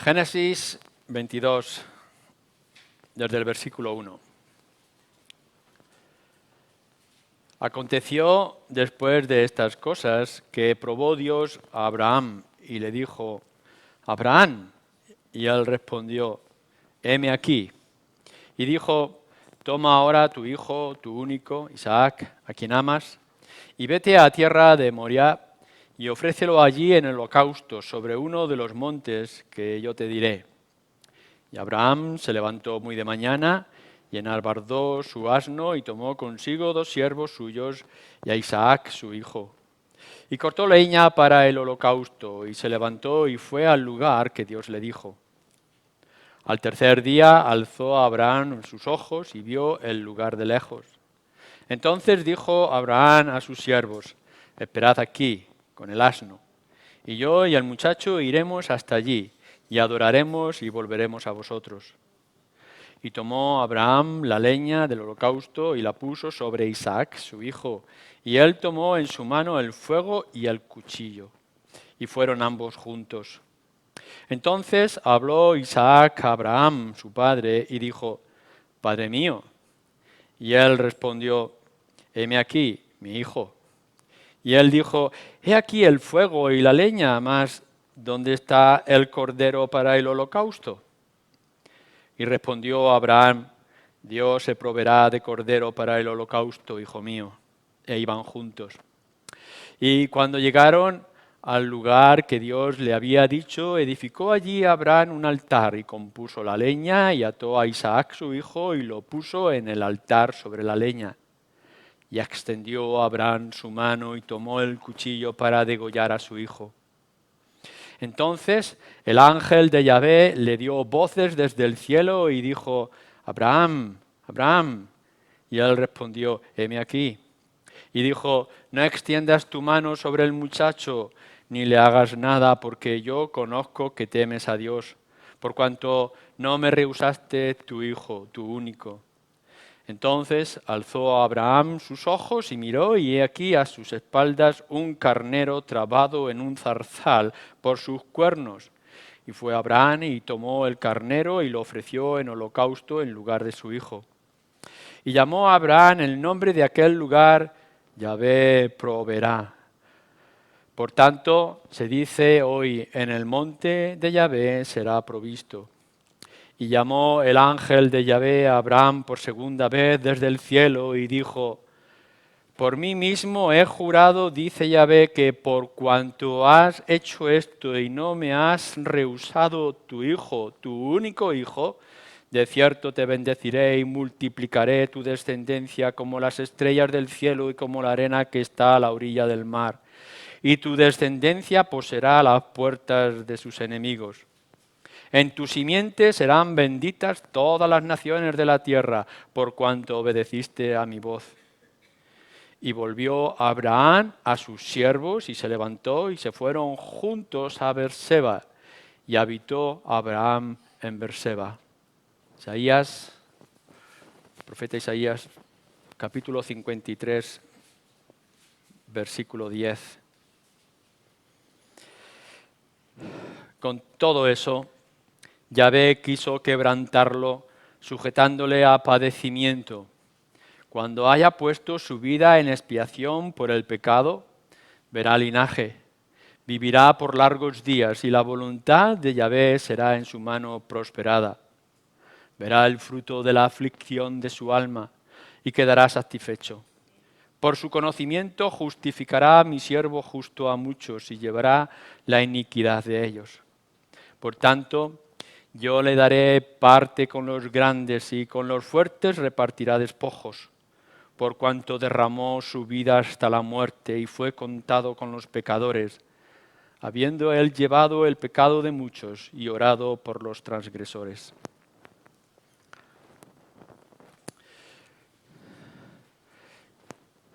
Génesis 22, desde el versículo 1. Aconteció después de estas cosas que probó Dios a Abraham y le dijo: Abraham. Y él respondió: heme aquí. Y dijo: toma ahora tu hijo, tu único, Isaac, a quien amas, y vete a tierra de Moriah y ofrécelo allí en el holocausto sobre uno de los montes que yo te diré. Y Abraham se levantó muy de mañana y enalbardó su asno y tomó consigo 2 siervos suyos y a Isaac su hijo. Y cortó leña para el holocausto y se levantó y fue al lugar que Dios le dijo. Al tercer día alzó Abraham sus ojos y vio el lugar de lejos. Entonces dijo Abraham a sus siervos: esperad aquí con el asno, y yo y el muchacho iremos hasta allí, y adoraremos y volveremos a vosotros. Y tomó Abraham la leña del holocausto y la puso sobre Isaac, su hijo, y él tomó en su mano el fuego y el cuchillo, y fueron ambos juntos. Entonces habló Isaac a Abraham, su padre, y dijo: Padre mío. Y él respondió: heme aquí, mi hijo. Y él dijo: he aquí el fuego y la leña, mas ¿dónde está el cordero para el holocausto? Y respondió Abraham: Dios se proveerá de cordero para el holocausto, hijo mío. E iban juntos. Y cuando llegaron al lugar que Dios le había dicho, edificó allí Abraham un altar y compuso la leña y ató a Isaac su hijo y lo puso en el altar sobre la leña. Y extendió Abraham su mano y tomó el cuchillo para degollar a su hijo. Entonces el ángel de Yahvé le dio voces desde el cielo y dijo: Abraham, Abraham. Y él respondió: heme aquí. Y dijo: no extiendas tu mano sobre el muchacho, ni le hagas nada, porque yo conozco que temes a Dios, por cuanto no me rehusaste tu hijo, tu único. Entonces alzó Abraham sus ojos y miró, y he aquí a sus espaldas un carnero trabado en un zarzal por sus cuernos. Y fue Abraham y tomó el carnero y lo ofreció en holocausto en lugar de su hijo. Y llamó a Abraham el nombre de aquel lugar: Yahvé proveerá. Por tanto, se dice hoy: en el monte de Yahvé será provisto. Y llamó el ángel de Yahvé a Abraham por segunda vez desde el cielo y dijo: por mí mismo he jurado, dice Yahvé, que por cuanto has hecho esto y no me has rehusado tu hijo, tu único hijo, de cierto te bendeciré y multiplicaré tu descendencia como las estrellas del cielo y como la arena que está a la orilla del mar. Y tu descendencia poseerá las puertas de sus enemigos. En tu simiente serán benditas todas las naciones de la tierra, por cuanto obedeciste a mi voz. Y volvió Abraham a sus siervos y se levantó y se fueron juntos a Berseba. Y habitó Abraham en Berseba. Isaías, profeta Isaías, capítulo 53, versículo 10. Con todo eso, Yahvé quiso quebrantarlo, sujetándole a padecimiento. Cuando haya puesto su vida en expiación por el pecado, verá linaje, vivirá por largos días y la voluntad de Yahvé será en su mano prosperada. Verá el fruto de la aflicción de su alma y quedará satisfecho. Por su conocimiento justificará a mi siervo justo a muchos y llevará la iniquidad de ellos. Por tanto, yo le daré parte con los grandes y con los fuertes repartirá despojos, por cuanto derramó su vida hasta la muerte y fue contado con los pecadores, habiendo él llevado el pecado de muchos y orado por los transgresores.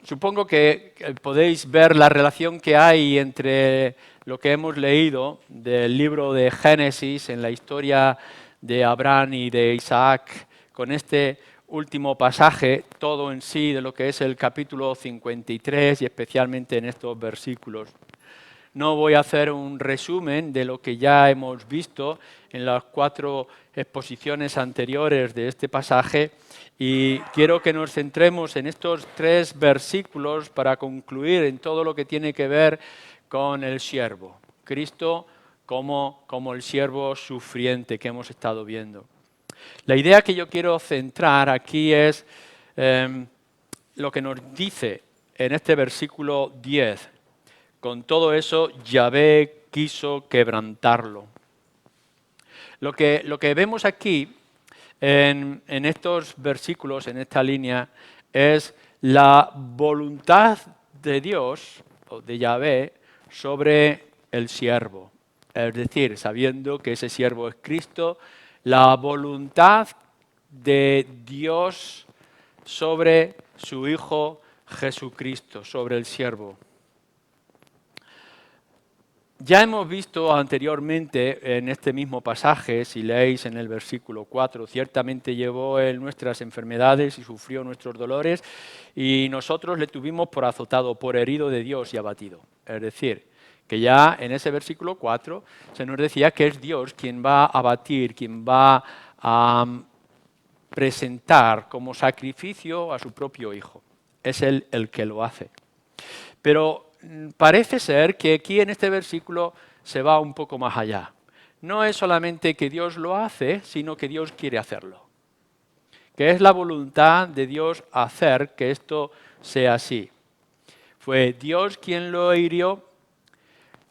Supongo que podéis ver la relación que hay entre lo que hemos leído del libro de Génesis en la historia de Abraham y de Isaac con este último pasaje, todo en sí de lo que es el capítulo 53 y especialmente en estos versículos. No voy a hacer un resumen de lo que ya hemos visto en las 4 exposiciones anteriores de este pasaje y quiero que nos centremos en estos 3 versículos para concluir en todo lo que tiene que ver con el siervo. Cristo como el siervo sufriente que hemos estado viendo. La idea que yo quiero centrar aquí es lo que nos dice en este versículo 10. Con todo eso, Yahvé quiso quebrantarlo. Lo que vemos aquí en estos versículos, en esta línea, es la voluntad de Dios, o de Yahvé, sobre el siervo. Es decir, sabiendo que ese siervo es Cristo, la voluntad de Dios sobre su Hijo Jesucristo, sobre el siervo. Ya hemos visto anteriormente en este mismo pasaje, si leéis en el versículo 4, ciertamente llevó él nuestras enfermedades y sufrió nuestros dolores, y nosotros le tuvimos por azotado, por herido de Dios y abatido. Es decir, que ya en ese versículo 4 se nos decía que es Dios quien va a abatir, quien va a presentar como sacrificio a su propio Hijo. Es Él el que lo hace. Pero parece ser que aquí en este versículo se va un poco más allá. No es solamente que Dios lo hace, sino que Dios quiere hacerlo. Que es la voluntad de Dios hacer que esto sea así. Fue Dios quien lo hirió,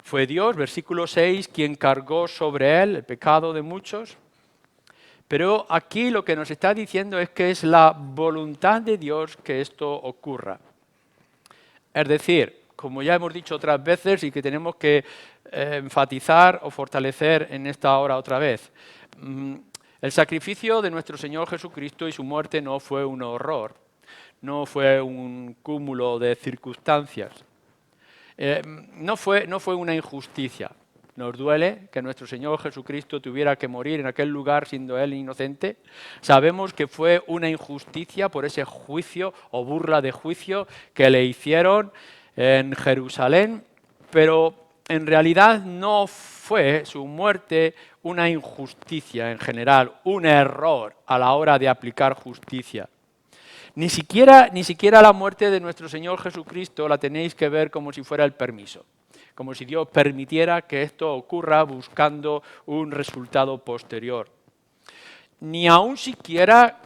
fue Dios, versículo 6, quien cargó sobre él el pecado de muchos. Pero aquí lo que nos está diciendo es que es la voluntad de Dios que esto ocurra. Es decir, como ya hemos dicho otras veces y que tenemos que enfatizar o fortalecer en esta hora otra vez, el sacrificio de nuestro Señor Jesucristo y su muerte no fue un horror, no fue un cúmulo de circunstancias, no fue una injusticia. Nos duele que nuestro Señor Jesucristo tuviera que morir en aquel lugar siendo Él inocente. Sabemos que fue una injusticia por ese juicio o burla de juicio que le hicieron en Jerusalén, pero en realidad no fue su muerte una injusticia en general, un error a la hora de aplicar justicia. Ni siquiera la muerte de nuestro Señor Jesucristo la tenéis que ver como si fuera el permiso, como si Dios permitiera que esto ocurra buscando un resultado posterior. Ni aun siquiera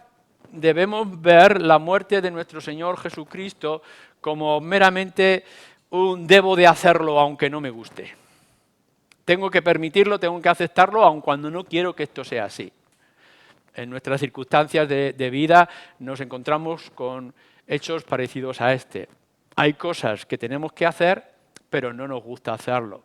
debemos ver la muerte de nuestro Señor Jesucristo como meramente un debo de hacerlo aunque no me guste. Tengo que permitirlo, tengo que aceptarlo aun cuando no quiero que esto sea así. En nuestras circunstancias de vida nos encontramos con hechos parecidos a este. Hay cosas que tenemos que hacer, pero no nos gusta hacerlo.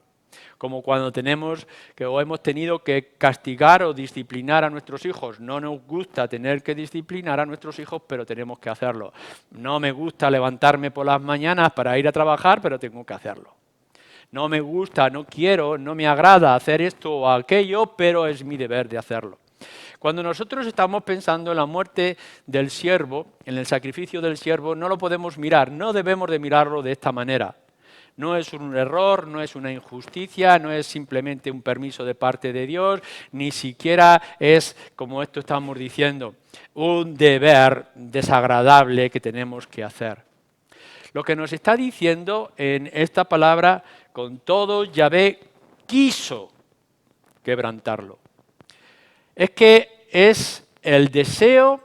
Como cuando tenemos o hemos tenido que castigar o disciplinar a nuestros hijos. No nos gusta tener que disciplinar a nuestros hijos, pero tenemos que hacerlo. No me gusta levantarme por las mañanas para ir a trabajar, pero tengo que hacerlo. No me gusta, no quiero, no me agrada hacer esto o aquello, pero es mi deber de hacerlo. Cuando nosotros estamos pensando en la muerte del siervo, en el sacrificio del siervo, no lo podemos mirar, no debemos de mirarlo de esta manera. No es un error, no es una injusticia, no es simplemente un permiso de parte de Dios, ni siquiera es, como esto estamos diciendo, un deber desagradable que tenemos que hacer. Lo que nos está diciendo en esta palabra, con todo, Yahvé quiso quebrantarlo. Es que es el deseo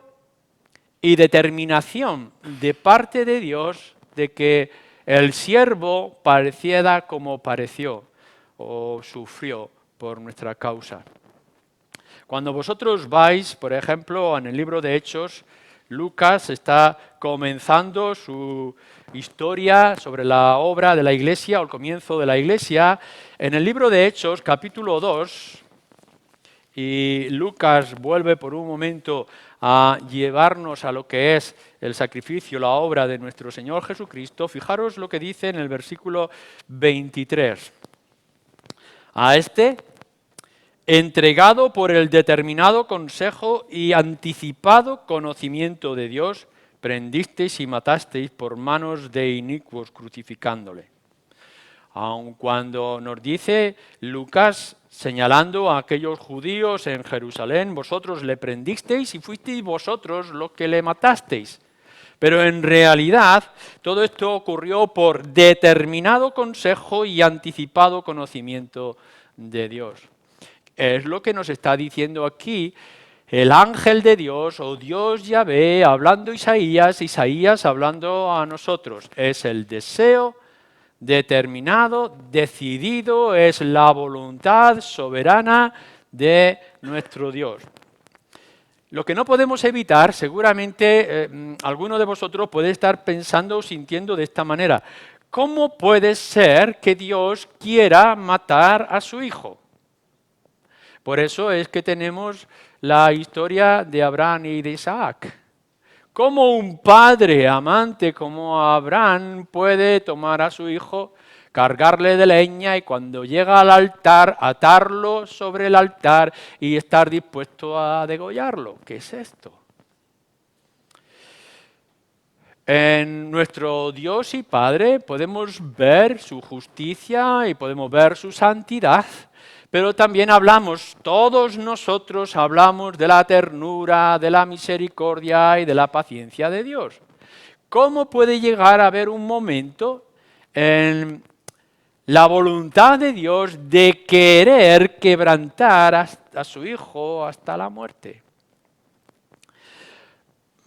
y determinación de parte de Dios de que el siervo pareciera como pareció o sufrió por nuestra causa. Cuando vosotros vais, por ejemplo, en el libro de Hechos, Lucas está comenzando su historia sobre la obra de la Iglesia o el comienzo de la Iglesia. En el libro de Hechos, capítulo 2, y Lucas vuelve por un momento a llevarnos a lo que es el sacrificio, la obra de nuestro Señor Jesucristo. Fijaros lo que dice en el versículo 23. A este, entregado por el determinado consejo y anticipado conocimiento de Dios, prendisteis y matasteis por manos de inicuos crucificándole. Aun cuando nos dice Lucas, señalando a aquellos judíos en Jerusalén, vosotros le prendisteis y fuisteis vosotros los que le matasteis. Pero en realidad todo esto ocurrió por determinado consejo y anticipado conocimiento de Dios. Es lo que nos está diciendo aquí el ángel de Dios o Dios Yahvé hablando a Isaías, Isaías hablando a nosotros. Es el deseo determinado, decidido, es la voluntad soberana de nuestro Dios. Lo que no podemos evitar, seguramente alguno de vosotros puede estar pensando o sintiendo de esta manera. ¿Cómo puede ser que Dios quiera matar a su hijo? Por eso es que tenemos la historia de Abraham y de Isaac. ¿Cómo un padre amante como Abraham puede tomar a su hijo, cargarle de leña y cuando llega al altar, atarlo sobre el altar y estar dispuesto a degollarlo? ¿Qué es esto? En nuestro Dios y Padre podemos ver su justicia y podemos ver su santidad, pero también hablamos, todos nosotros hablamos de la ternura, de la misericordia y de la paciencia de Dios. ¿Cómo puede llegar a haber un momento en la voluntad de Dios de querer quebrantar a su hijo hasta la muerte?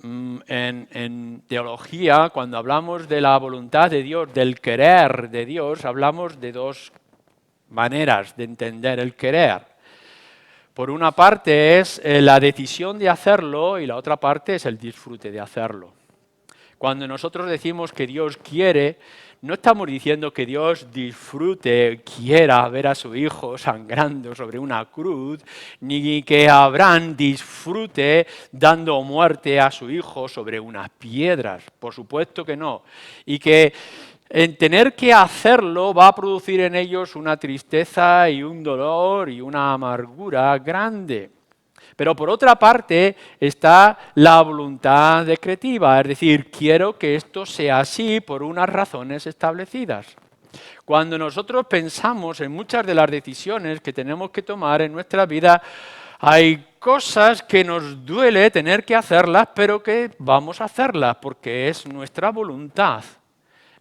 En teología, cuando hablamos de la voluntad de Dios, del querer de Dios, hablamos de dos maneras de entender el querer. Por una parte es la decisión de hacerlo y la otra parte es el disfrute de hacerlo. Cuando nosotros decimos que Dios quiere, no estamos diciendo que Dios disfrute, quiera ver a su hijo sangrando sobre una cruz, ni que Abraham disfrute dando muerte a su hijo sobre unas piedras. Por supuesto que no. Y que en tener que hacerlo va a producir en ellos una tristeza y un dolor y una amargura grande. Pero por otra parte está la voluntad decretiva, es decir, quiero que esto sea así por unas razones establecidas. Cuando nosotros pensamos en muchas de las decisiones que tenemos que tomar en nuestra vida, hay cosas que nos duele tener que hacerlas, pero que vamos a hacerlas porque es nuestra voluntad,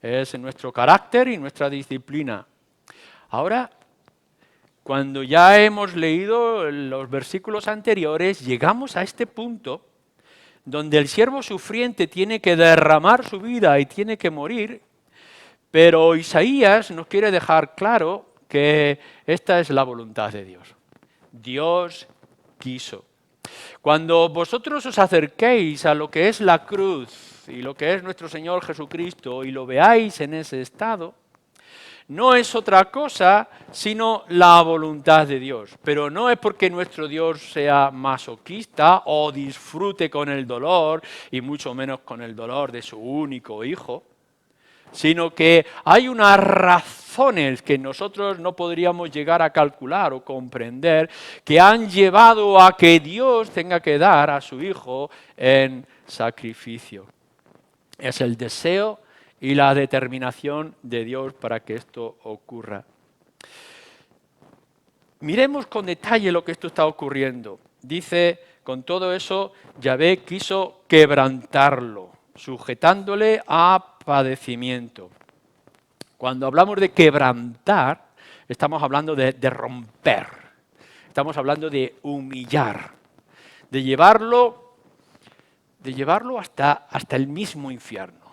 es nuestro carácter y nuestra disciplina. Ahora, cuando ya hemos leído los versículos anteriores, llegamos a este punto donde el siervo sufriente tiene que derramar su vida y tiene que morir, pero Isaías nos quiere dejar claro que esta es la voluntad de Dios. Dios quiso. Cuando vosotros os acerquéis a lo que es la cruz y lo que es nuestro Señor Jesucristo y lo veáis en ese estado, no es otra cosa sino la voluntad de Dios. Pero no es porque nuestro Dios sea masoquista o disfrute con el dolor, y mucho menos con el dolor de su único hijo, sino que hay unas razones que nosotros no podríamos llegar a calcular o comprender que han llevado a que Dios tenga que dar a su hijo en sacrificio. Es el deseo y la determinación de Dios para que esto ocurra. Miremos con detalle lo que esto está ocurriendo. Dice, con todo eso, Yahvé quiso quebrantarlo, sujetándole a padecimiento. Cuando hablamos de quebrantar, estamos hablando de romper, estamos hablando de humillar, de llevarlo hasta el mismo infierno.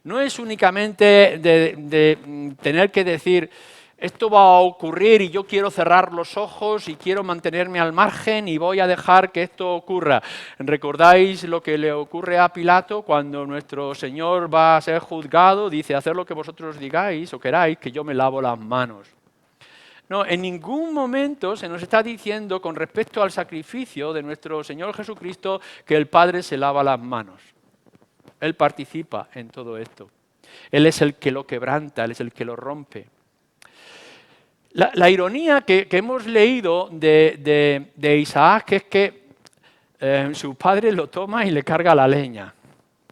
No es únicamente de tener que decir, esto va a ocurrir y yo quiero cerrar los ojos y quiero mantenerme al margen y voy a dejar que esto ocurra. ¿Recordáis lo que le ocurre a Pilato cuando nuestro Señor va a ser juzgado? Dice, haced lo que vosotros digáis o queráis, que yo me lavo las manos. No, en ningún momento se nos está diciendo con respecto al sacrificio de nuestro Señor Jesucristo que el Padre se lava las manos. Él participa en todo esto. Él es el que lo quebranta, Él es el que lo rompe. La ironía que hemos leído de Isaac es que su padre lo toma y le carga la leña.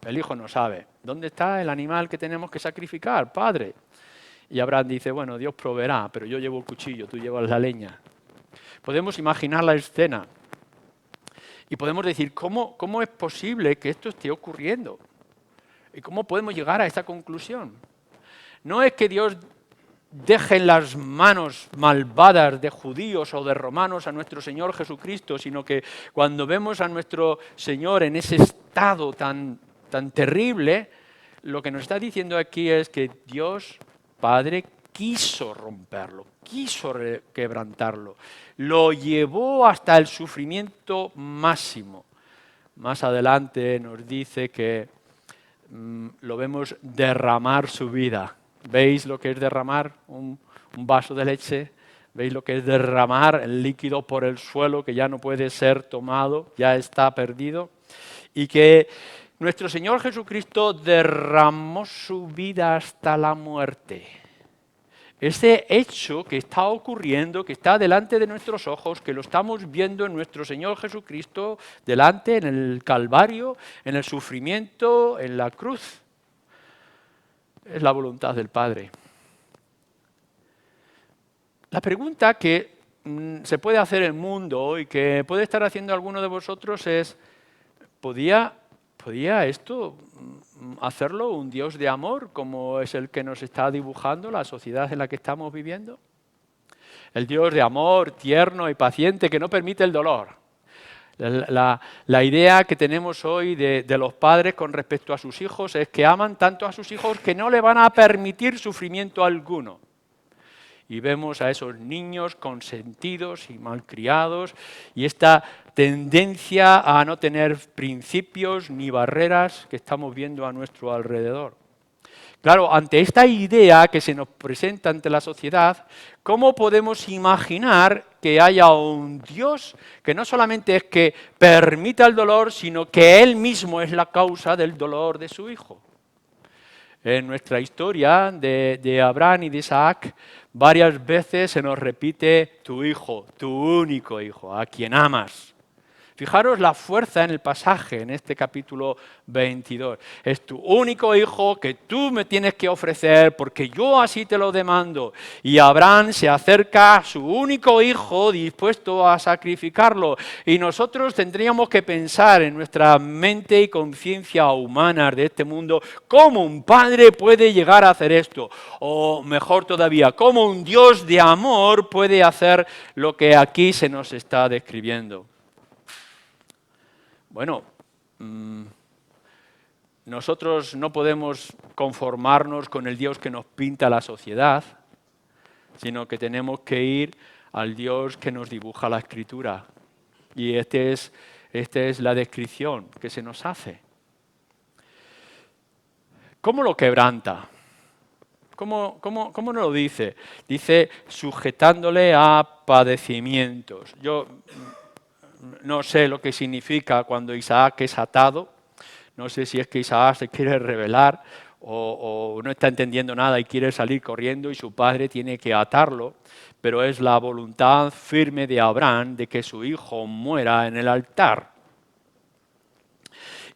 El hijo no sabe. ¿Dónde está el animal que tenemos que sacrificar, padre? Y Abraham dice, bueno, Dios proveerá, pero yo llevo el cuchillo, tú llevas la leña. Podemos imaginar la escena y podemos decir, ¿cómo es posible que esto esté ocurriendo? ¿Y cómo podemos llegar a esta conclusión? No es que Dios deje en las manos malvadas de judíos o de romanos a nuestro Señor Jesucristo, sino que cuando vemos a nuestro Señor en ese estado tan terrible, lo que nos está diciendo aquí es que Dios Padre quiso romperlo, quiso quebrantarlo, lo llevó hasta el sufrimiento máximo. Más adelante nos dice que lo vemos derramar su vida. ¿Veis lo que es derramar un vaso de leche? ¿Veis lo que es derramar el líquido por el suelo que ya no puede ser tomado, ya está perdido? Y que nuestro Señor Jesucristo derramó su vida hasta la muerte. Ese hecho que está ocurriendo, que está delante de nuestros ojos, que lo estamos viendo en nuestro Señor Jesucristo, delante, en el Calvario, en el sufrimiento, en la cruz, es la voluntad del Padre. La pregunta que se puede hacer el mundo y que puede estar haciendo alguno de vosotros es, ¿podía esto hacerlo un Dios de amor como es el que nos está dibujando la sociedad en la que estamos viviendo? El Dios de amor, tierno y paciente que no permite el dolor. La idea que tenemos hoy de los padres con respecto a sus hijos es que aman tanto a sus hijos que no le van a permitir sufrimiento alguno. Y vemos a esos niños consentidos y malcriados y esta tendencia a no tener principios ni barreras que estamos viendo a nuestro alrededor. Claro, ante esta idea que se nos presenta ante la sociedad, ¿cómo podemos imaginar que haya un Dios que no solamente es que permita el dolor, sino que Él mismo es la causa del dolor de su Hijo? En nuestra historia de Abraham y de Isaac, varias veces se nos repite tu hijo, tu único hijo, a quien amas. Fijaros la fuerza en el pasaje, en este capítulo 22. Es tu único hijo que tú me tienes que ofrecer porque yo así te lo demando. Y Abraham se acerca a su único hijo dispuesto a sacrificarlo. Y nosotros tendríamos que pensar en nuestra mente y conciencia humana de este mundo, cómo un padre puede llegar a hacer esto. O mejor todavía, cómo un Dios de amor puede hacer lo que aquí se nos está describiendo. Bueno, nosotros no podemos conformarnos con el Dios que nos pinta la sociedad, sino que tenemos que ir al Dios que nos dibuja la Escritura. Y esta es la descripción que se nos hace. ¿Cómo lo quebranta? ¿Cómo nos lo dice? Dice, sujetándole a padecimientos. Yo no sé lo que significa cuando Isaac es atado. No sé si es que Isaac se quiere rebelar o no está entendiendo nada y quiere salir corriendo y su padre tiene que atarlo. Pero es la voluntad firme de Abraham de que su hijo muera en el altar.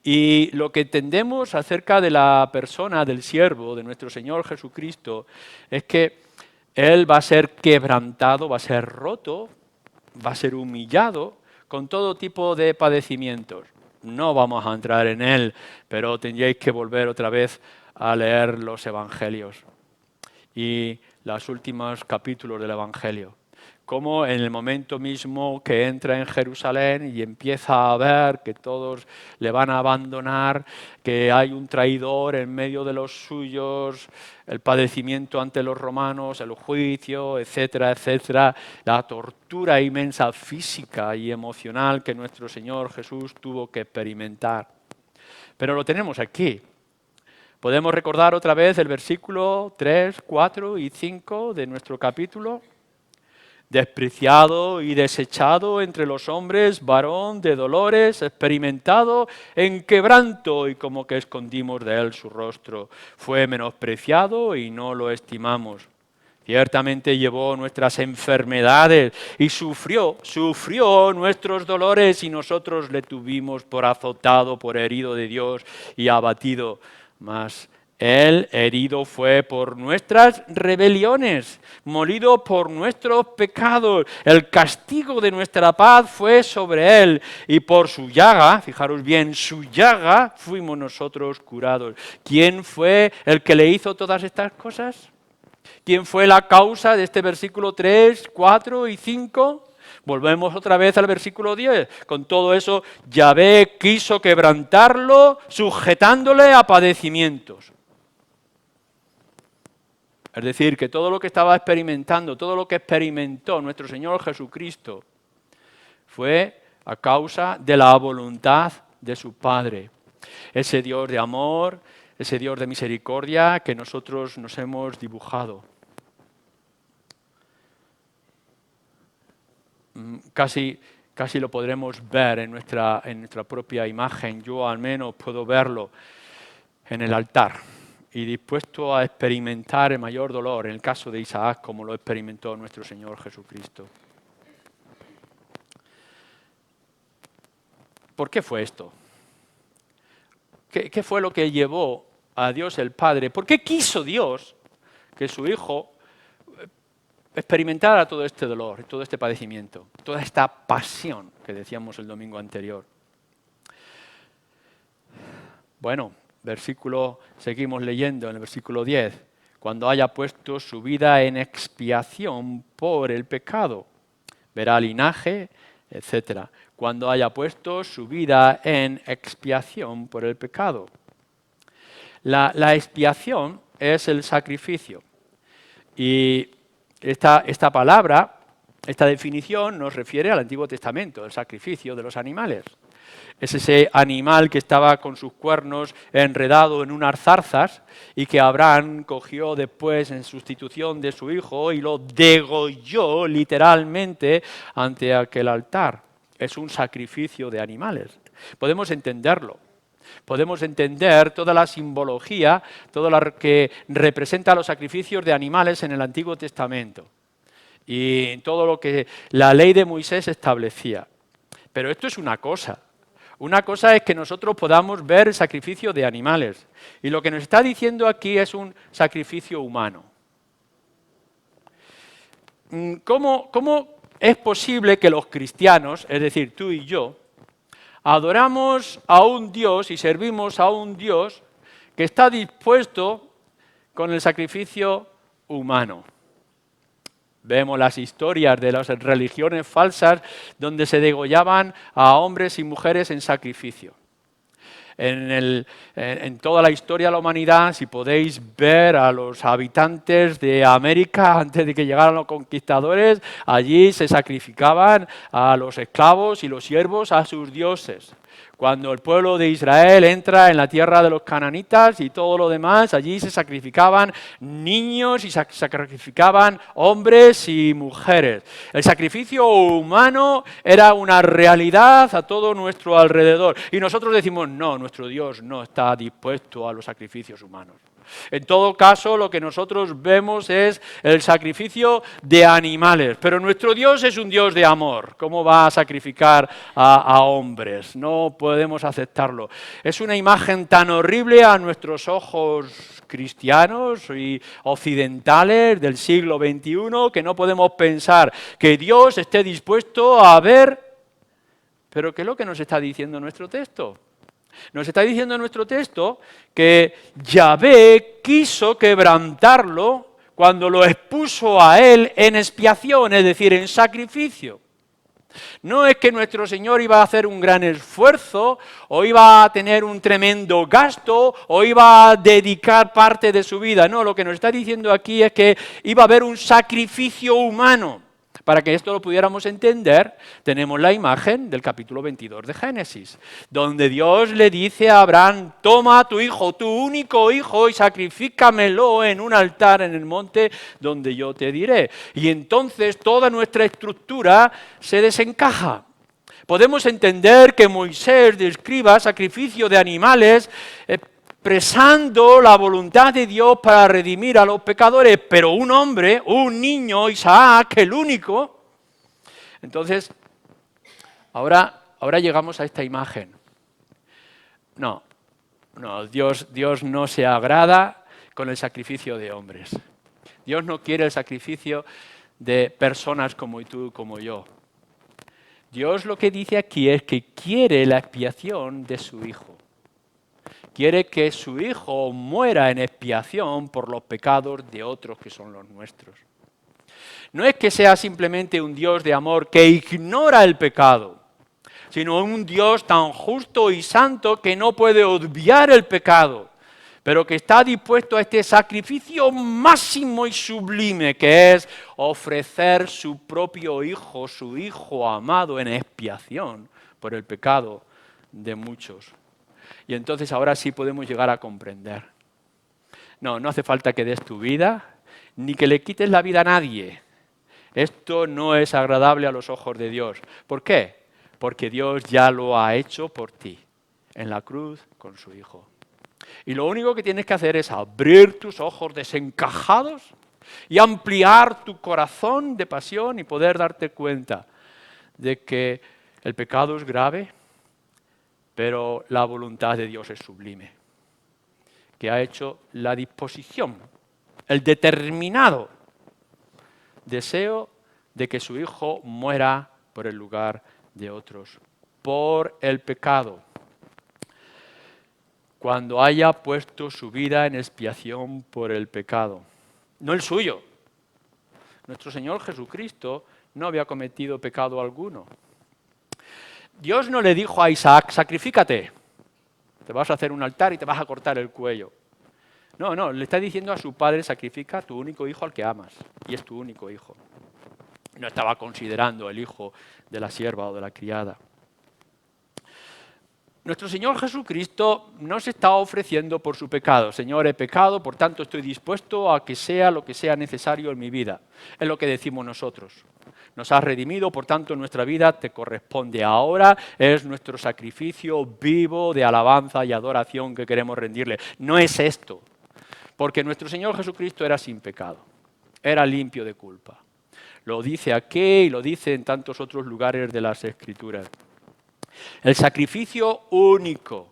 Y lo que entendemos acerca de la persona del siervo, de nuestro Señor Jesucristo, es que Él va a ser quebrantado, va a ser roto, va a ser humillado, con todo tipo de padecimientos. No vamos a entrar en él, pero tendríais que volver otra vez a leer los evangelios y los últimos capítulos del evangelio. Como en el momento mismo que entra en Jerusalén y empieza a ver que todos le van a abandonar, que hay un traidor en medio de los suyos, el padecimiento ante los romanos, el juicio, etcétera, etcétera, la tortura inmensa física y emocional que nuestro Señor Jesús tuvo que experimentar. Pero lo tenemos aquí. Podemos recordar otra vez el versículo 3, 4 y 5 de nuestro capítulo. Despreciado y desechado entre los hombres, varón de dolores, experimentado en quebranto, y como que escondimos de él su rostro. Fue menospreciado y no lo estimamos. Ciertamente llevó nuestras enfermedades y sufrió nuestros dolores, y nosotros le tuvimos por azotado, por herido de Dios y abatido. Mas Él herido fue por nuestras rebeliones, molido por nuestros pecados. El castigo de nuestra paz fue sobre él y por su llaga, fijaros bien, su llaga fuimos nosotros curados. ¿Quién fue el que le hizo todas estas cosas? ¿Quién fue la causa de este versículo 3, 4 y 5? Volvemos otra vez al versículo 10. Con todo eso, Yahvé quiso quebrantarlo, sujetándole a padecimientos. Es decir, que todo lo que estaba experimentando, todo lo que experimentó nuestro Señor Jesucristo, fue a causa de la voluntad de su Padre. Ese Dios de amor, ese Dios de misericordia que nosotros nos hemos dibujado. Casi lo podremos ver en nuestra propia imagen. Yo al menos puedo verlo en el altar y dispuesto a experimentar el mayor dolor, en el caso de Isaac, como lo experimentó nuestro Señor Jesucristo. ¿Por qué fue esto? ¿Qué fue lo que llevó a Dios el Padre? ¿Por qué quiso Dios que su Hijo experimentara todo este dolor, todo este padecimiento, toda esta pasión que decíamos el domingo anterior? Bueno, seguimos leyendo en el versículo 10. Cuando haya puesto su vida en expiación por el pecado, verá linaje, etc. Cuando haya puesto su vida en expiación por el pecado. La expiación es el sacrificio. Y esta palabra, esta definición nos refiere al Antiguo Testamento, el sacrificio de los animales. Es ese animal que estaba con sus cuernos enredado en unas zarzas y que Abraham cogió después en sustitución de su hijo y lo degolló literalmente ante aquel altar. Es un sacrificio de animales. Podemos entenderlo. Podemos entender toda la simbología, todo lo que representa los sacrificios de animales en el Antiguo Testamento y todo lo que la ley de Moisés establecía. Pero esto es una cosa. Una cosa es que nosotros podamos ver el sacrificio de animales. Y lo que nos está diciendo aquí es un sacrificio humano. ¿Cómo es posible que los cristianos, es decir, tú y yo, adoramos a un Dios y servimos a un Dios que está dispuesto con el sacrificio humano? Vemos las historias de las religiones falsas donde se degollaban a hombres y mujeres en sacrificio. En toda la historia de la humanidad, si podéis ver a los habitantes de América antes de que llegaran los conquistadores, allí se sacrificaban a los esclavos y los siervos a sus dioses. Cuando el pueblo de Israel entra en la tierra de los cananitas y todo lo demás, allí se sacrificaban niños y se sacrificaban hombres y mujeres. El sacrificio humano era una realidad a todo nuestro alrededor. Y nosotros decimos, no, nuestro Dios no está dispuesto a los sacrificios humanos. En todo caso, lo que nosotros vemos es el sacrificio de animales. Pero nuestro Dios es un Dios de amor. ¿Cómo va a sacrificar a hombres? No podemos aceptarlo. Es una imagen tan horrible a nuestros ojos cristianos y occidentales del siglo XXI que no podemos pensar que Dios esté dispuesto a ver. Pero ¿qué es lo que nos está diciendo nuestro texto? Nos está diciendo nuestro texto que Yahvé quiso quebrantarlo cuando lo expuso a él en expiación, es decir, en sacrificio. No es que nuestro Señor iba a hacer un gran esfuerzo, o iba a tener un tremendo gasto, o iba a dedicar parte de su vida. No, lo que nos está diciendo aquí es que iba a haber un sacrificio humano. Para que esto lo pudiéramos entender, tenemos la imagen del capítulo 22 de Génesis, donde Dios le dice a Abraham, toma a tu hijo, tu único hijo, y sacrifícamelo en un altar en el monte donde yo te diré. Y entonces toda nuestra estructura se desencaja. Podemos entender que Moisés describa sacrificio de animales, expresando la voluntad de Dios para redimir a los pecadores, pero un hombre, un niño, Isaac, el único. Entonces, ahora llegamos a esta imagen. No, No, Dios no se agrada con el sacrificio de hombres. Dios no quiere el sacrificio de personas como tú y como yo. Dios lo que dice aquí es que quiere la expiación de su Hijo. Quiere que su Hijo muera en expiación por los pecados de otros que son los nuestros. No es que sea simplemente un Dios de amor que ignora el pecado, sino un Dios tan justo y santo que no puede obviar el pecado, pero que está dispuesto a este sacrificio máximo y sublime, que es ofrecer su propio Hijo, su Hijo amado, en expiación por el pecado de muchos. Y entonces ahora sí podemos llegar a comprender. No hace falta que des tu vida, ni que le quites la vida a nadie. Esto no es agradable a los ojos de Dios. ¿Por qué? Porque Dios ya lo ha hecho por ti, en la cruz con su Hijo. Y lo único que tienes que hacer es abrir tus ojos desencajados y ampliar tu corazón de pasión y poder darte cuenta de que el pecado es grave, pero la voluntad de Dios es sublime, que ha hecho la disposición, el determinado deseo de que su Hijo muera por el lugar de otros, por el pecado, cuando haya puesto su vida en expiación por el pecado, no el suyo. Nuestro Señor Jesucristo no había cometido pecado alguno. Dios no le dijo a Isaac, sacrifícate, te vas a hacer un altar y te vas a cortar el cuello. No, le está diciendo a su padre, sacrifica a tu único hijo al que amas, y es tu único hijo. No estaba considerando el hijo de la sierva o de la criada. Nuestro Señor Jesucristo no se está ofreciendo por su pecado. Señor, he pecado, por tanto estoy dispuesto a que sea lo que sea necesario en mi vida. Es lo que decimos nosotros. Nos has redimido, por tanto nuestra vida te corresponde. Ahora es nuestro sacrificio vivo de alabanza y adoración que queremos rendirle. No es esto, porque nuestro Señor Jesucristo era sin pecado, era limpio de culpa. Lo dice aquí y lo dice en tantos otros lugares de las Escrituras. El sacrificio único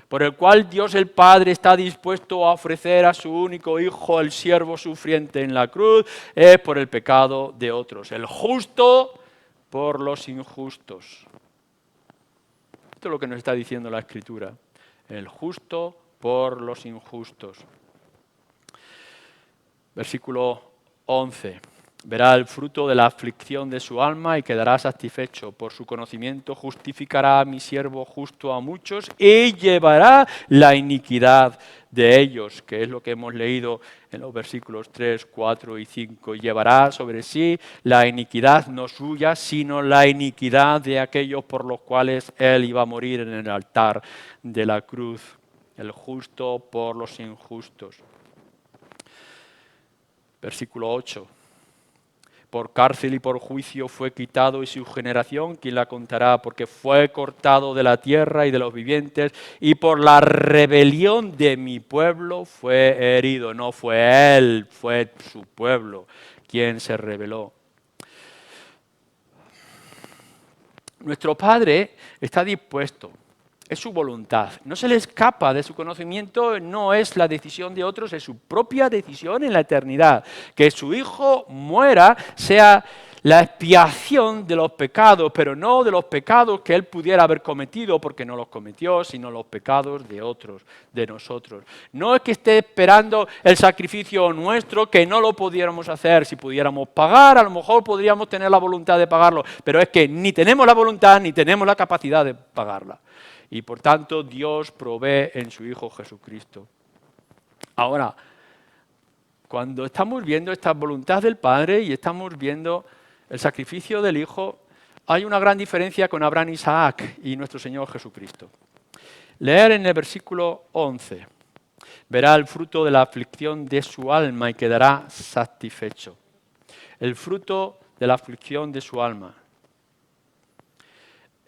por el cual Dios el Padre está dispuesto a ofrecer a su único Hijo, el siervo sufriente en la cruz, es por el pecado de otros. El justo por los injustos. Esto es lo que nos está diciendo la Escritura. El justo por los injustos. Versículo 11. Verá el fruto de la aflicción de su alma y quedará satisfecho. Por su conocimiento justificará a mi siervo justo a muchos y llevará la iniquidad de ellos, que es lo que hemos leído en los versículos 3, 4 y 5. Llevará sobre sí la iniquidad no suya, sino la iniquidad de aquellos por los cuales él iba a morir en el altar de la cruz. El justo por los injustos. Versículo 8. Por cárcel y por juicio fue quitado, y su generación, ¿quién la contará? Porque fue cortado de la tierra y de los vivientes, y por la rebelión de mi pueblo fue herido. No fue él, fue su pueblo quien se rebeló. Nuestro Padre está dispuesto. Es su voluntad. No se le escapa de su conocimiento, no es la decisión de otros, es su propia decisión en la eternidad. Que su Hijo muera sea la expiación de los pecados, pero no de los pecados que él pudiera haber cometido, porque no los cometió, sino los pecados de otros, de nosotros. No es que esté esperando el sacrificio nuestro, que no lo pudiéramos hacer. Si pudiéramos pagar, a lo mejor podríamos tener la voluntad de pagarlo, pero es que ni tenemos la voluntad ni tenemos la capacidad de pagarla. Y por tanto Dios provee en su Hijo Jesucristo. Ahora, cuando estamos viendo esta voluntad del Padre y estamos viendo el sacrificio del Hijo, hay una gran diferencia con Abraham, Isaac y nuestro Señor Jesucristo. Leer en el versículo 11. Verá el fruto de la aflicción de su alma y quedará satisfecho. El fruto de la aflicción de su alma.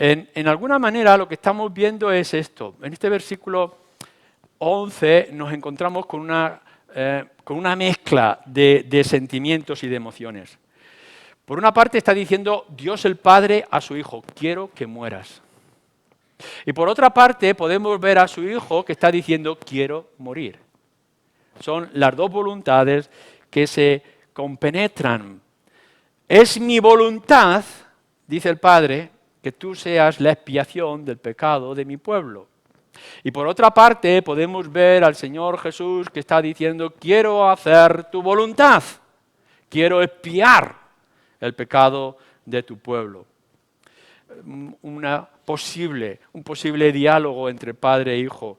En alguna manera lo que estamos viendo es esto. En este versículo 11 nos encontramos con una mezcla de sentimientos y de emociones. Por una parte está diciendo Dios el Padre a su Hijo, quiero que mueras. Y por otra parte, podemos ver a su hijo que está diciendo, quiero morir. Son las dos voluntades que se compenetran. Es mi voluntad, dice el Padre, que tú seas la expiación del pecado de mi pueblo. Y por otra parte, podemos ver al Señor Jesús que está diciendo, quiero hacer tu voluntad, quiero expiar el pecado de tu pueblo. Un posible diálogo entre padre e hijo.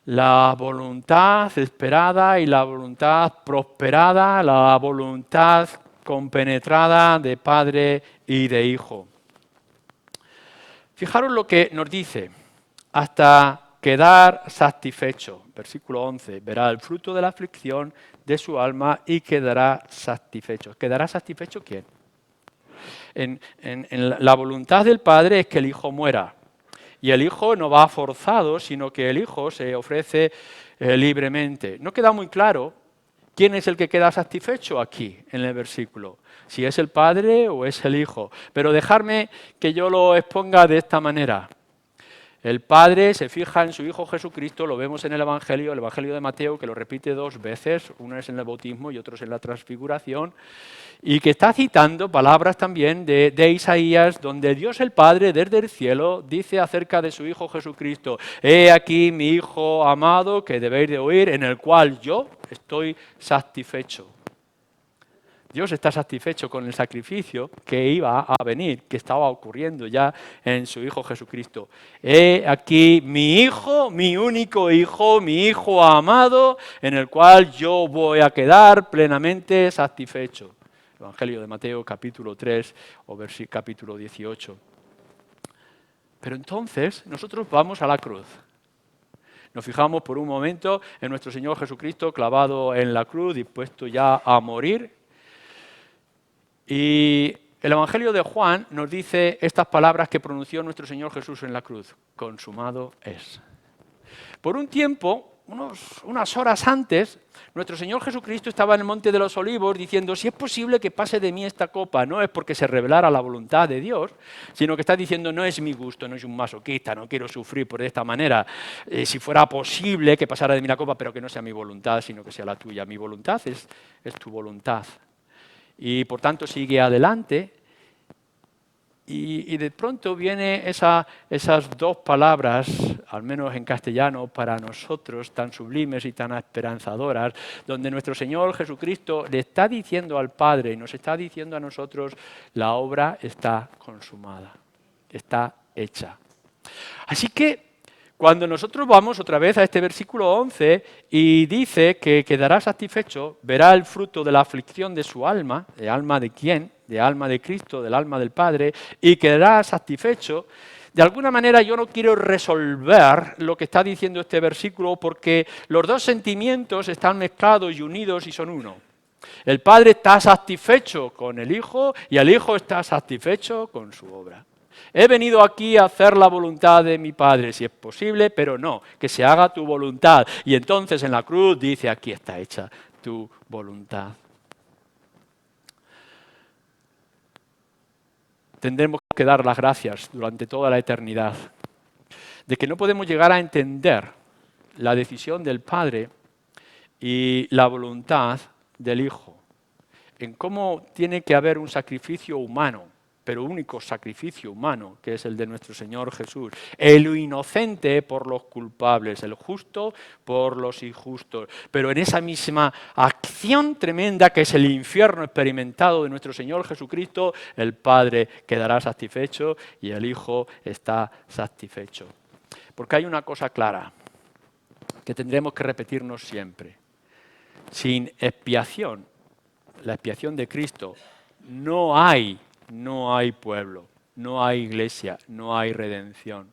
La voluntad esperada y la voluntad prosperada, la voluntad compenetrada de padre y de hijo. Fijaros lo que nos dice, hasta quedar satisfecho. Versículo 11, verá el fruto de la aflicción de su alma y quedará satisfecho. ¿Quedará satisfecho quién? En la voluntad del Padre es que el Hijo muera. Y el Hijo no va forzado, sino que el Hijo se ofrece libremente. No queda muy claro quién es el que queda satisfecho aquí, en el versículo. Si es el Padre o es el Hijo. Pero dejarme que yo lo exponga de esta manera. El Padre se fija en su Hijo Jesucristo, lo vemos en el Evangelio de Mateo, que lo repite 2 veces, uno es en el bautismo y otro es en la transfiguración, y que está citando palabras también de Isaías, donde Dios el Padre desde el cielo dice acerca de su Hijo Jesucristo, he aquí mi Hijo amado que debéis de oír, en el cual yo estoy satisfecho. Dios está satisfecho con el sacrificio que iba a venir, que estaba ocurriendo ya en su Hijo Jesucristo. He aquí mi Hijo, mi único Hijo, mi Hijo amado, en el cual yo voy a quedar plenamente satisfecho. Evangelio de Mateo, capítulo 3 o capítulo 18. Pero entonces nosotros vamos a la cruz. Nos fijamos por un momento en nuestro Señor Jesucristo clavado en la cruz, dispuesto ya a morir. Y el Evangelio de Juan nos dice estas palabras que pronunció nuestro Señor Jesús en la cruz. Consumado es. Por un tiempo, unas horas antes, nuestro Señor Jesucristo estaba en el Monte de los Olivos diciendo, si es posible que pase de mí esta copa, no es porque se revelara la voluntad de Dios, sino que está diciendo, no es mi gusto, no es un masoquista, no quiero sufrir por esta manera. Si fuera posible que pasara de mí la copa, pero que no sea mi voluntad, sino que sea la tuya. Mi voluntad es tu voluntad. Y por tanto sigue adelante y de pronto vienen esas dos palabras, al menos en castellano, para nosotros tan sublimes y tan esperanzadoras, donde nuestro Señor Jesucristo le está diciendo al Padre y nos está diciendo a nosotros, la obra está consumada, está hecha. Así que cuando nosotros vamos otra vez a este versículo 11 y dice que quedará satisfecho, verá el fruto de la aflicción de su alma, ¿de alma de quién? De alma de Cristo, del alma del Padre, y quedará satisfecho. De alguna manera yo no quiero resolver lo que está diciendo este versículo porque los dos sentimientos están mezclados y unidos y son uno. El Padre está satisfecho con el Hijo y el Hijo está satisfecho con su obra. He venido aquí a hacer la voluntad de mi Padre, si es posible, pero no, que se haga tu voluntad. Y entonces en la cruz dice, aquí está hecha tu voluntad. Tendremos que dar las gracias durante toda la eternidad de que no podemos llegar a entender la decisión del Padre y la voluntad del Hijo, en cómo tiene que haber un sacrificio humano, pero único sacrificio humano, que es el de nuestro Señor Jesús. El inocente por los culpables, el justo por los injustos. Pero en esa misma acción tremenda que es el infierno experimentado de nuestro Señor Jesucristo, el Padre quedará satisfecho y el Hijo está satisfecho. Porque hay una cosa clara que tendremos que repetirnos siempre. Sin expiación, la expiación de Cristo, no hay pueblo, no hay iglesia, no hay redención.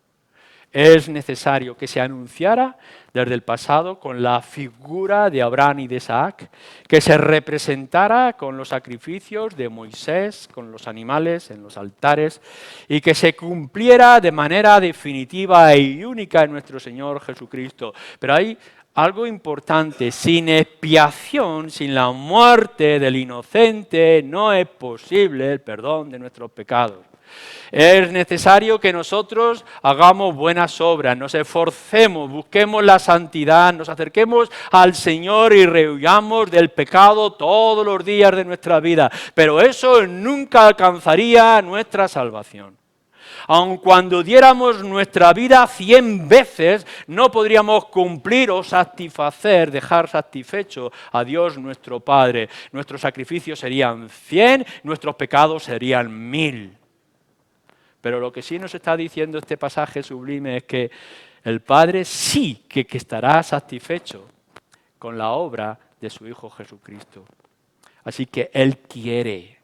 Es necesario que se anunciara desde el pasado con la figura de Abraham y de Isaac, que se representara con los sacrificios de Moisés, con los animales en los altares, y que se cumpliera de manera definitiva y única en nuestro Señor Jesucristo. Pero hay algo importante, sin expiación, sin la muerte del inocente, no es posible el perdón de nuestros pecados. Es necesario que nosotros hagamos buenas obras, nos esforcemos, busquemos la santidad, nos acerquemos al Señor y rehuyamos del pecado todos los días de nuestra vida. Pero eso nunca alcanzaría nuestra salvación. Aun cuando diéramos nuestra vida 100 veces, no podríamos cumplir o satisfacer, dejar satisfecho a Dios nuestro Padre. Nuestros sacrificios serían 100, nuestros pecados serían 1000. Pero lo que sí nos está diciendo este pasaje sublime es que el Padre sí que estará satisfecho con la obra de su Hijo Jesucristo. Así que Él quiere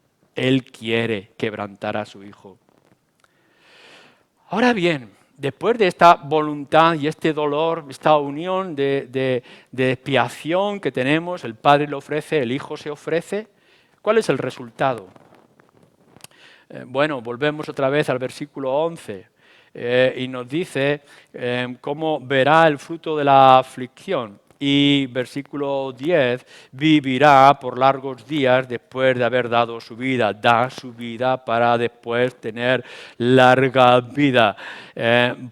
quebrantar a su Hijo. Ahora bien, después de esta voluntad y este dolor, esta unión de expiación que tenemos, el Padre lo ofrece, el Hijo se ofrece, ¿cuál es el resultado? Bueno, volvemos otra vez al versículo 11 y nos dice cómo verá el fruto de la aflicción. Y versículo 10, vivirá por largos días después de haber dado su vida. Da su vida para después tener larga vida.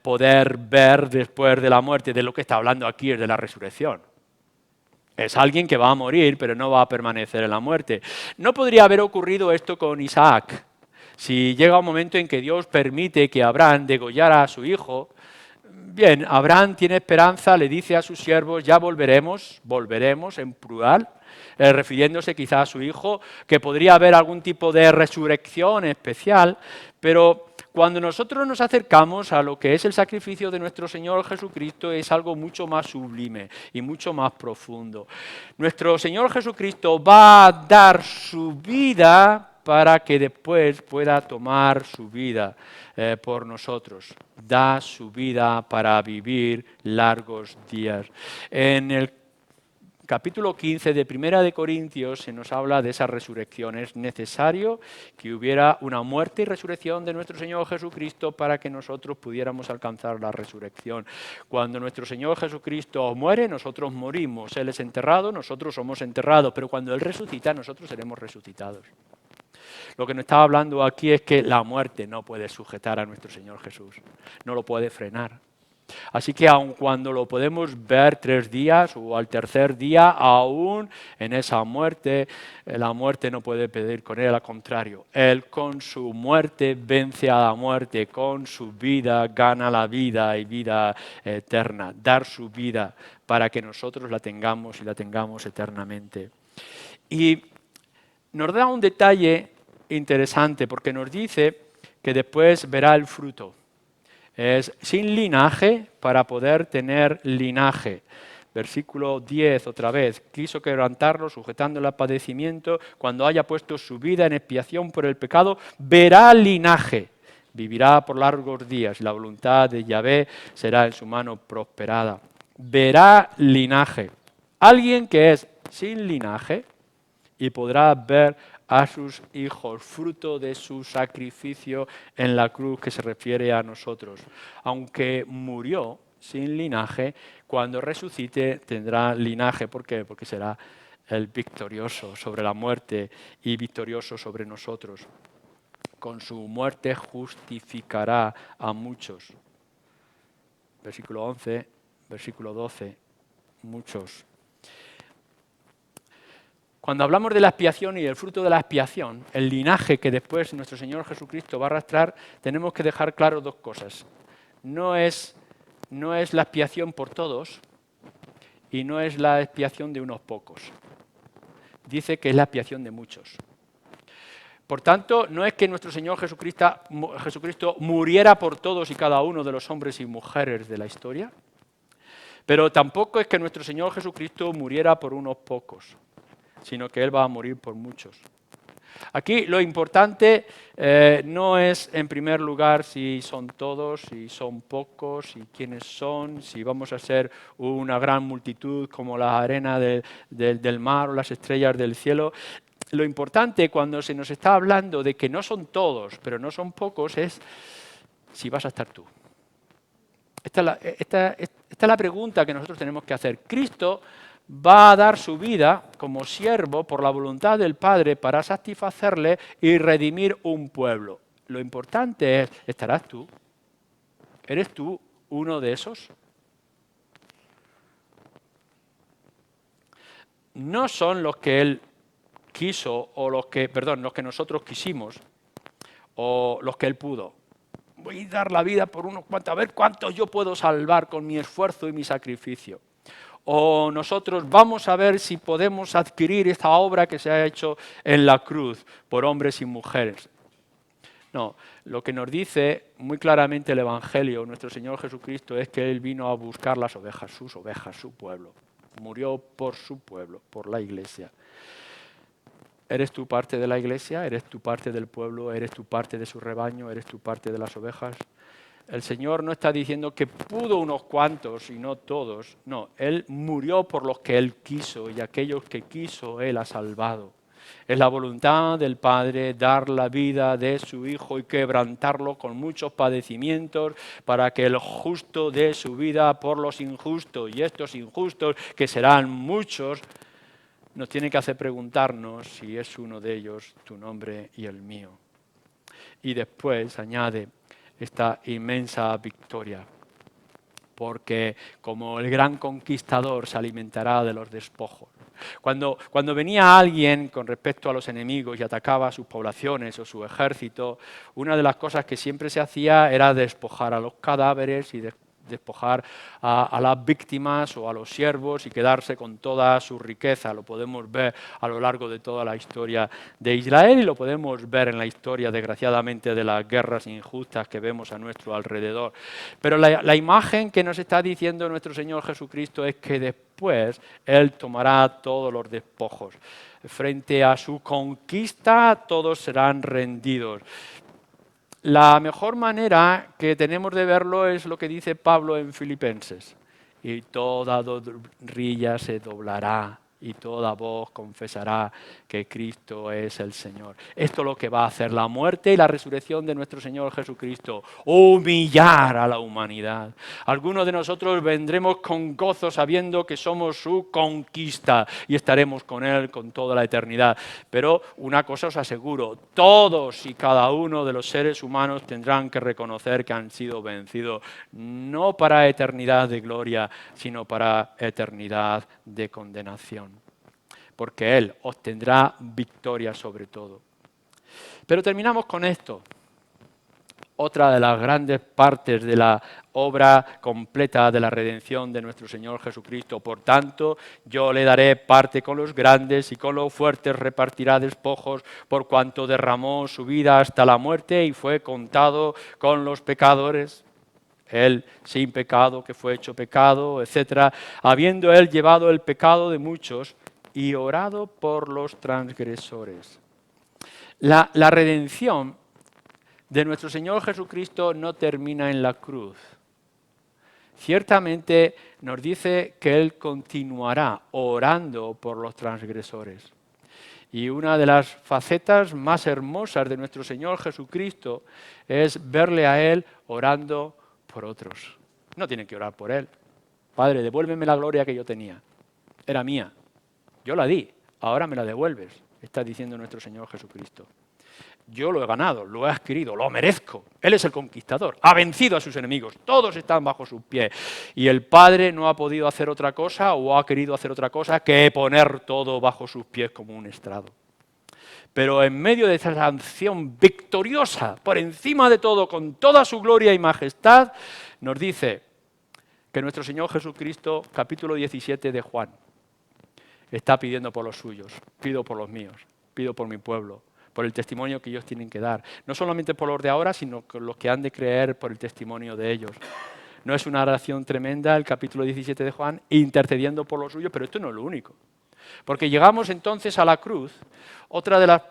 Poder ver después de la muerte. De lo que está hablando aquí es de la resurrección. Es alguien que va a morir, pero no va a permanecer en la muerte. ¿No podría haber ocurrido esto con Isaac? Si llega un momento en que Dios permite que Abraham degollara a su hijo, bien, Abraham tiene esperanza, le dice a sus siervos, ya volveremos en plural, refiriéndose quizá a su hijo, que podría haber algún tipo de resurrección especial, pero cuando nosotros nos acercamos a lo que es el sacrificio de nuestro Señor Jesucristo es algo mucho más sublime y mucho más profundo. Nuestro Señor Jesucristo va a dar su vida para que después pueda tomar su vida por nosotros. Da su vida para vivir largos días. En el capítulo 15 de Primera de Corintios se nos habla de esa resurrección. Es necesario que hubiera una muerte y resurrección de nuestro Señor Jesucristo para que nosotros pudiéramos alcanzar la resurrección. Cuando nuestro Señor Jesucristo muere, nosotros morimos. Él es enterrado, nosotros somos enterrados. Pero cuando Él resucita, nosotros seremos resucitados. Lo que nos está hablando aquí es que la muerte no puede sujetar a nuestro Señor Jesús, no lo puede frenar. Así que aun cuando lo podemos ver 3 días o al tercer día, aún en esa muerte, la muerte no puede pedir con Él, al contrario. Él con su muerte vence a la muerte, con su vida gana la vida y vida eterna. Dar su vida para que nosotros la tengamos y la tengamos eternamente. Y nos da un detalle interesante porque nos dice que después verá el fruto. Es sin linaje para poder tener linaje. Versículo 10 otra vez. Quiso quebrantarlo sujetándolo al padecimiento. Cuando haya puesto su vida en expiación por el pecado, verá linaje. Vivirá por largos días. La voluntad de Yahvé será en su mano prosperada. Verá linaje. Alguien que es sin linaje y podrá ver a sus hijos, fruto de su sacrificio en la cruz que se refiere a nosotros. Aunque murió sin linaje, cuando resucite tendrá linaje. ¿Por qué? Porque será el victorioso sobre la muerte y victorioso sobre nosotros. Con su muerte justificará a muchos. Versículo 11, versículo 12, muchos. Cuando hablamos de la expiación y el fruto de la expiación, el linaje que después nuestro Señor Jesucristo va a arrastrar, tenemos que dejar claro 2 cosas. No es la expiación por todos y no es la expiación de unos pocos. Dice que es la expiación de muchos. Por tanto, no es que nuestro Señor Jesucristo muriera por todos y cada uno de los hombres y mujeres de la historia, pero tampoco es que nuestro Señor Jesucristo muriera por unos pocos, sino que Él va a morir por muchos. Aquí lo importante no es, en primer lugar, si son todos, si son pocos, si quiénes son, si vamos a ser una gran multitud como la arena del mar o las estrellas del cielo. Lo importante cuando se nos está hablando de que no son todos, pero no son pocos, es si vas a estar tú. Esta es la pregunta que nosotros tenemos que hacer. Cristo va a dar su vida como siervo por la voluntad del Padre para satisfacerle y redimir un pueblo. Lo importante es, ¿estarás tú? ¿Eres tú uno de esos? No son los que él quiso o los que nosotros quisimos o los que él pudo. Voy a dar la vida por unos cuantos, a ver cuántos yo puedo salvar con mi esfuerzo y mi sacrificio. O nosotros vamos a ver si podemos adquirir esta obra que se ha hecho en la cruz por hombres y mujeres. No, lo que nos dice muy claramente el Evangelio, nuestro Señor Jesucristo, es que Él vino a buscar las ovejas, su pueblo. Murió por su pueblo, por la Iglesia. ¿Eres tú parte de la Iglesia? ¿Eres tú parte del pueblo? ¿Eres tú parte de su rebaño? ¿Eres tú parte de las ovejas? El Señor no está diciendo que pudo unos cuantos y no todos. No, Él murió por los que Él quiso y aquellos que quiso Él ha salvado. Es la voluntad del Padre dar la vida de su Hijo y quebrantarlo con muchos padecimientos para que el justo dé su vida por los injustos. Y estos injustos, que serán muchos, nos tienen que hacer preguntarnos si es uno de ellos tu nombre y el mío. Y después añade esta inmensa victoria, porque como el gran conquistador se alimentará de los despojos. Cuando venía alguien con respecto a los enemigos y atacaba a sus poblaciones o su ejército, una de las cosas que siempre se hacía era despojar a los cadáveres y despojar a las víctimas o a los siervos y quedarse con toda su riqueza. Lo podemos ver a lo largo de toda la historia de Israel y lo podemos ver en la historia, desgraciadamente, de las guerras injustas que vemos a nuestro alrededor. Pero la imagen que nos está diciendo nuestro Señor Jesucristo es que después Él tomará todos los despojos. Frente a su conquista todos serán rendidos. La mejor manera que tenemos de verlo es lo que dice Pablo en Filipenses. Y toda rodilla se doblará y toda voz confesará que Cristo es el Señor. Esto es lo que va a hacer la muerte y la resurrección de nuestro Señor Jesucristo, humillar a la humanidad. Algunos de nosotros vendremos con gozo sabiendo que somos su conquista y estaremos con Él con toda la eternidad. Pero una cosa os aseguro, todos y cada uno de los seres humanos tendrán que reconocer que han sido vencidos, no para eternidad de gloria, sino para eternidad de condenación. Porque Él obtendrá victoria sobre todo. Pero terminamos con esto. Otra de las grandes partes de la obra completa de la redención de nuestro Señor Jesucristo. Por tanto, yo le daré parte con los grandes y con los fuertes repartirá despojos, por cuanto derramó su vida hasta la muerte y fue contado con los pecadores. Él sin pecado, que fue hecho pecado, etc. Habiendo Él llevado el pecado de muchos y orado por los transgresores. La redención de nuestro Señor Jesucristo no termina en la cruz. Ciertamente nos dice que Él continuará orando por los transgresores. Y una de las facetas más hermosas de nuestro Señor Jesucristo es verle a Él orando por otros. No tienen que orar por Él. Padre, devuélveme la gloria que yo tenía. Era mía. Yo la di. Ahora me la devuelves, está diciendo nuestro Señor Jesucristo. Yo lo he ganado, lo he adquirido, lo merezco. Él es el conquistador, ha vencido a sus enemigos, todos están bajo sus pies. Y el Padre no ha podido hacer otra cosa o ha querido hacer otra cosa que poner todo bajo sus pies como un estrado. Pero en medio de esa sanción victoriosa, por encima de todo, con toda su gloria y majestad, nos dice que nuestro Señor Jesucristo, capítulo 17 de Juan, está pidiendo por los suyos, pido por los míos, pido por mi pueblo, por el testimonio que ellos tienen que dar. No solamente por los de ahora, sino por los que han de creer por el testimonio de ellos. No es una oración tremenda el capítulo 17 de Juan, intercediendo por los suyos, pero esto no es lo único. Porque llegamos entonces a la cruz, otra de las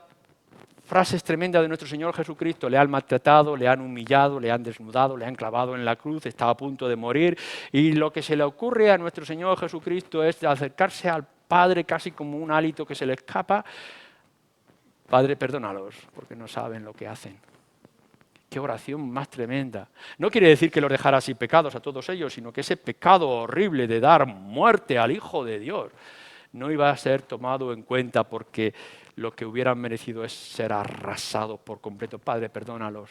frases tremendas de nuestro Señor Jesucristo: le han maltratado, le han humillado, le han desnudado, le han clavado en la cruz, está a punto de morir, y lo que se le ocurre a nuestro Señor Jesucristo es acercarse al Padre casi como un hálito que se le escapa. Padre, perdónalos, porque no saben lo que hacen. Qué oración más tremenda. No quiere decir que los dejara sin pecados a todos ellos, sino que ese pecado horrible de dar muerte al Hijo de Dios no iba a ser tomado en cuenta, porque lo que hubieran merecido es ser arrasados por completo. Padre, perdónalos.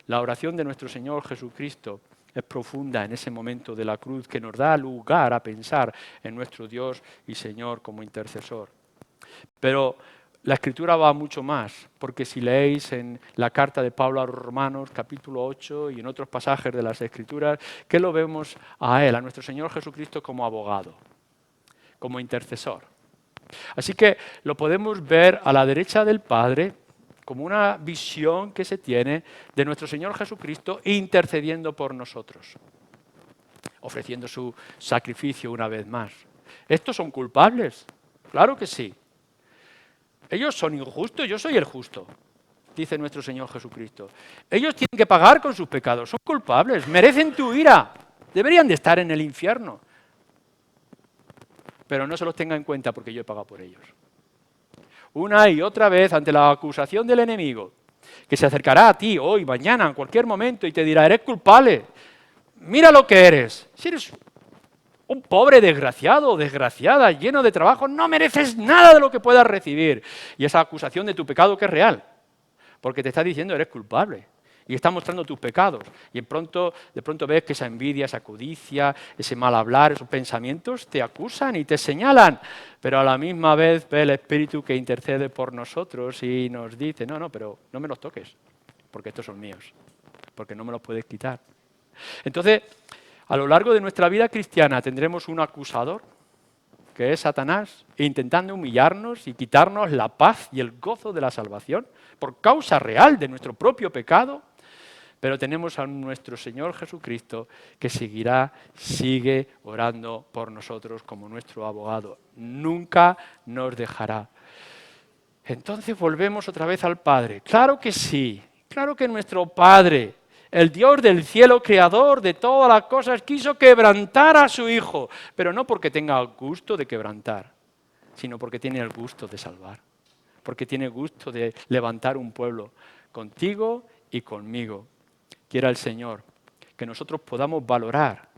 La oración de nuestro Señor Jesucristo es profunda en ese momento de la cruz que nos da lugar a pensar en nuestro Dios y Señor como intercesor. Pero la Escritura va mucho más, porque si leéis en la carta de Pablo a los Romanos, capítulo 8, y en otros pasajes de las Escrituras, que lo vemos a Él, a nuestro Señor Jesucristo como abogado, como intercesor. Así que lo podemos ver a la derecha del Padre como una visión que se tiene de nuestro Señor Jesucristo intercediendo por nosotros, ofreciendo su sacrificio una vez más. ¿Estos son culpables? Claro que sí. Ellos son injustos, yo soy el justo, dice nuestro Señor Jesucristo. Ellos tienen que pagar con sus pecados, son culpables, merecen tu ira, deberían de estar en el infierno. Pero no se los tenga en cuenta porque yo he pagado por ellos. Una y otra vez ante la acusación del enemigo, que se acercará a ti hoy, mañana, en cualquier momento y te dirá, eres culpable, mira lo que eres. Si eres un pobre desgraciado, desgraciada, lleno de trabajo, no mereces nada de lo que puedas recibir. Y esa acusación de tu pecado que es real, porque te está diciendo eres culpable y está mostrando tus pecados. Y de pronto ves que esa envidia, esa codicia, ese mal hablar, esos pensamientos te acusan y te señalan. Pero a la misma vez ve el Espíritu que intercede por nosotros y nos dice, no, pero no me los toques, porque estos son míos, porque no me los puedes quitar. Entonces, a lo largo de nuestra vida cristiana tendremos un acusador, que es Satanás, intentando humillarnos y quitarnos la paz y el gozo de la salvación por causa real de nuestro propio pecado, pero tenemos a nuestro Señor Jesucristo que sigue orando por nosotros como nuestro abogado. Nunca nos dejará. Entonces volvemos otra vez al Padre. Claro que sí, claro que nuestro Padre, el Dios del cielo, creador de todas las cosas, quiso quebrantar a su Hijo, pero no porque tenga el gusto de quebrantar, sino porque tiene el gusto de salvar, porque tiene gusto de levantar un pueblo contigo y conmigo. Quiera el Señor que nosotros podamos valorar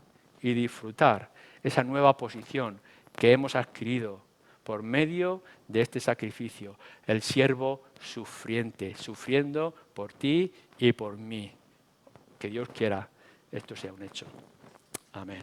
y disfrutar esa nueva posición que hemos adquirido por medio de este sacrificio, el siervo sufriente, sufriendo por ti y por mí. Que Dios quiera esto sea un hecho. Amén.